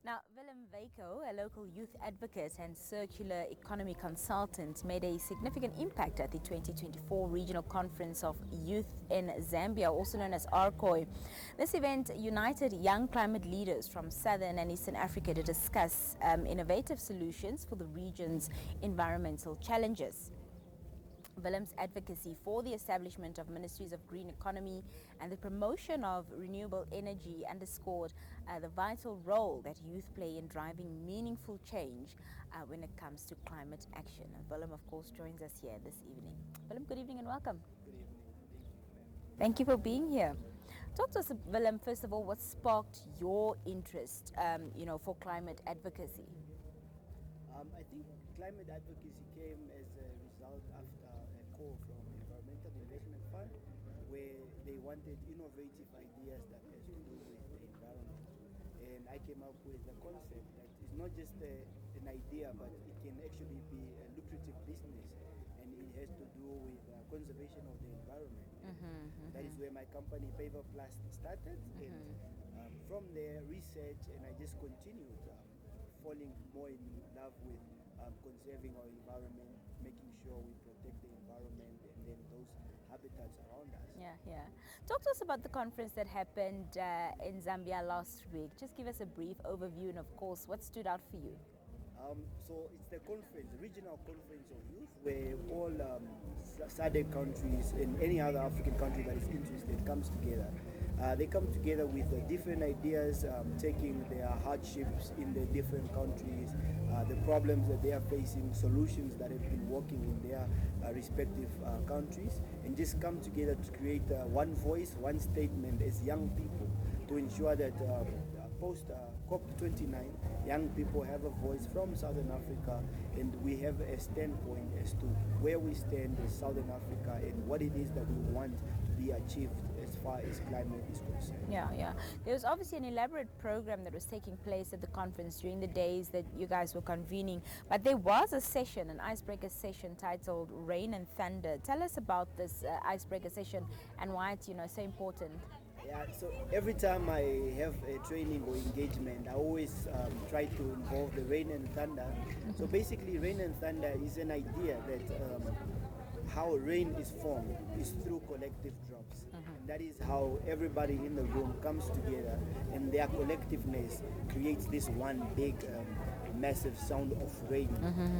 Now, Willem Veiko, a local youth advocate and circular economy consultant, made a significant impact at the 2024 Regional Conference of Youth in Zambia, also known as RCOY. This event united young climate leaders from Southern and Eastern Africa to discuss innovative solutions for the region's environmental challenges. Willem's advocacy for the establishment of Ministries of Green Economy and the promotion of renewable energy underscored the vital role that youth play in driving meaningful change when it comes to climate action. And Willem, of course, joins us here this evening. Willem, good evening and welcome. Good evening. Thank you for being here. Talk to us, Willem, first of all, what sparked your interest, for climate advocacy? I think climate advocacy came as a result after a call from Environmental Investment Fund, where they wanted innovative ideas that has to do with the environment. And I came up with the concept that it's not just an idea, but it can actually be a lucrative business, and it has to do with conservation of the environment. That is where my company Paper Plus started, and from there research, and I just continued falling more in love with conserving our environment, making sure we protect the environment and then those habitats around us. Yeah. Talk to us about the conference that happened in Zambia last week. Just give us a brief overview and, of course, what stood out for you. So it's the conference, the regional conference of youth, where all SADC countries and any other African country that is interested comes together. They come together with different ideas, taking their hardships in the different countries, the problems that they are facing, solutions that have been working in their respective countries, and just come together to create one voice, one statement as young people to ensure that post COP29, young people have a voice from Southern Africa, and we have a standpoint as to where we stand as Southern Africa and what it is that we want to be achieved as far as climate is concerned. Yeah. There was obviously an elaborate program that was taking place at the conference during the days that you guys were convening, but there was a session, an icebreaker session titled Rain and Thunder. Tell us about this icebreaker session and why it's so important. Yeah, so every time I have a training or engagement, I always try to involve the rain and thunder. So basically, rain and thunder is an idea that how rain is formed is through collective drops. And that is how everybody in the room comes together, and their collectiveness creates this one big massive sound of rain,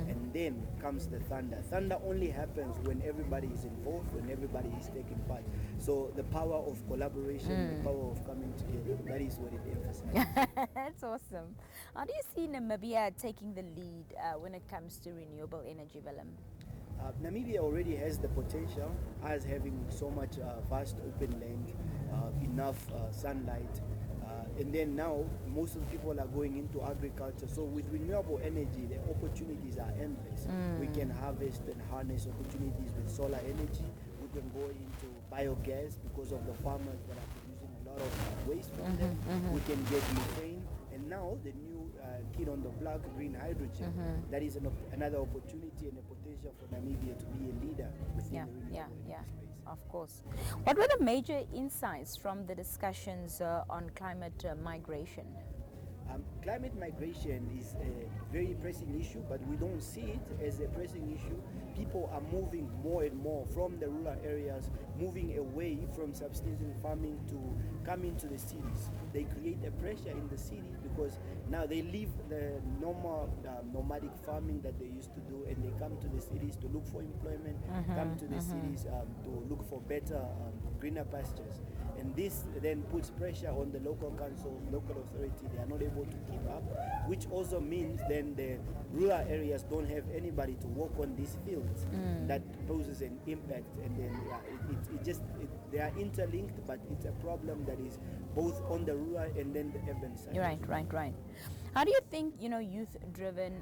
and then comes the thunder. Thunder only happens when everybody is involved, when everybody is taking part. So the power of collaboration, the power of coming together, that is what it emphasizes. That's awesome. How do you see Namibia taking the lead when it comes to renewable energy, Willem? Namibia already has the potential as having so much vast open land, enough sunlight, and then now most of the people are going into agriculture. So with renewable energy, the opportunities are endless. We can harvest and harness opportunities with solar energy. We can go into biogas because of the farmers that are producing a lot of waste from them. We can get methane, and now the new kid on the block, green hydrogen. That is another opportunity and a potential for Namibia to be a leader within the renewable energy space. Of course. What were the major insights from the discussions on climate migration? Climate migration is a very pressing issue, but we don't see it as a pressing issue. People are moving more and more from the rural areas, moving away from subsistence farming to come into the cities. They create a pressure in the city because now they leave the normal nomadic farming that they used to do, and they come to the cities to look for employment, come to the cities to look for better, greener pastures. And this then puts pressure on the local councils, local authority. They are not able to keep up, which also means then the rural areas don't have anybody to work on these fields. That poses an impact, and then they are interlinked, but it's a problem that is both on the rural and then the urban side. Right. How do you think youth-driven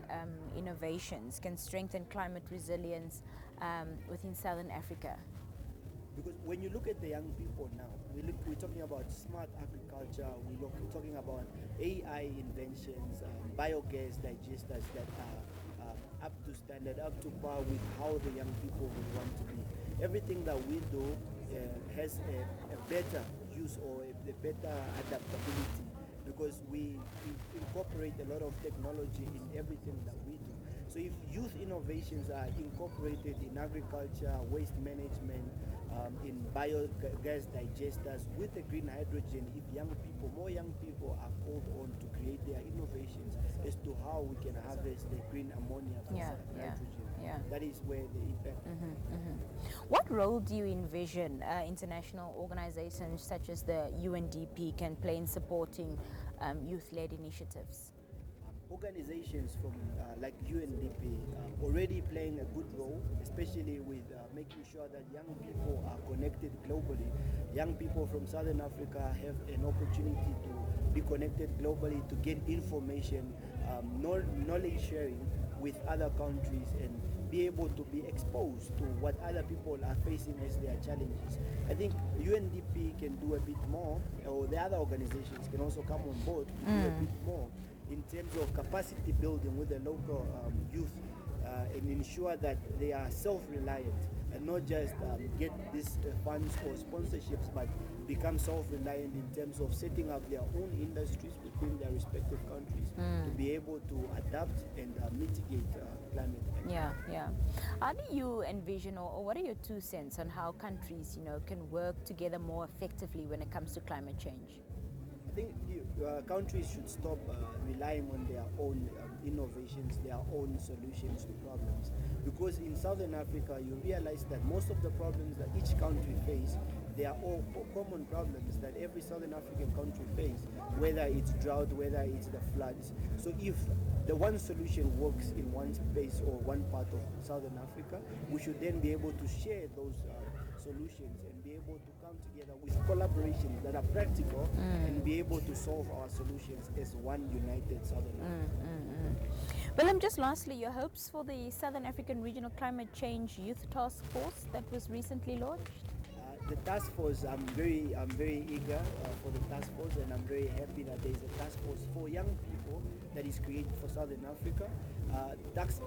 innovations can strengthen climate resilience within Southern Africa? Because when you look at the young people now, we're talking about smart agriculture, we're talking about AI inventions, biogas digesters that are up to standard, up to par with how the young people would want to be. Everything that we do has a better use or a better adaptability because we incorporate a lot of technology in everything that we do. So if youth innovations are incorporated in agriculture, waste management, in biogas digesters with the green hydrogen, if more young people are called on to create their innovations as to how we can harvest the green ammonia for nitrogen, that is where the impact. What role do you envision international organizations such as the UNDP can play in supporting youth-led initiatives? Organizations from like UNDP already playing a good role, especially with making sure that young people are connected globally. Young people from Southern Africa have an opportunity to be connected globally, to get information, knowledge sharing with other countries, and be able to be exposed to what other people are facing as their challenges. I think UNDP can do a bit more, or the other organizations can also come on board to do a bit more in terms of capacity building with the local youth, and ensure that they are self-reliant and not just get these funds or sponsorships, but become self-reliant in terms of setting up their own industries within their respective countries to be able to adapt and mitigate climate action. How do you envision, or what are your 2 cents on how countries, can work together more effectively when it comes to climate change? I think countries should stop relying on their own innovations, their own solutions to problems. Because in Southern Africa, you realize that most of the problems that each country face, they are all common problems that every Southern African country face, whether it's drought, whether it's the floods. So if the one solution works in one space or one part of Southern Africa, we should then be able to share those solutions and be able to come together with collaborations that are practical and be able to solve our solutions as one united Southern Africa. Willem, just lastly, your hopes for the Southern African Regional Climate Change Youth Task Force that was recently launched? The task force, I'm very eager for the task force, and I'm very happy that there is a task force for young people that is created for Southern Africa.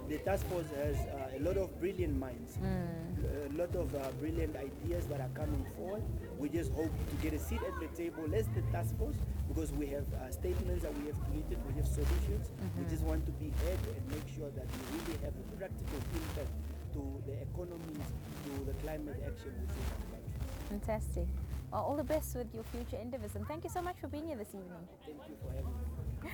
The task force has a lot of brilliant minds, a lot of brilliant ideas that are coming forward. We just hope to get a seat at the table as the task force, because we have statements that we have created, we have solutions. We just want to be heard and make sure that we really have a practical impact to the economies, to the climate action within our country. Fantastic. Well, all the best with your future endeavors, and thank you so much for being here this evening. Thank you for having me.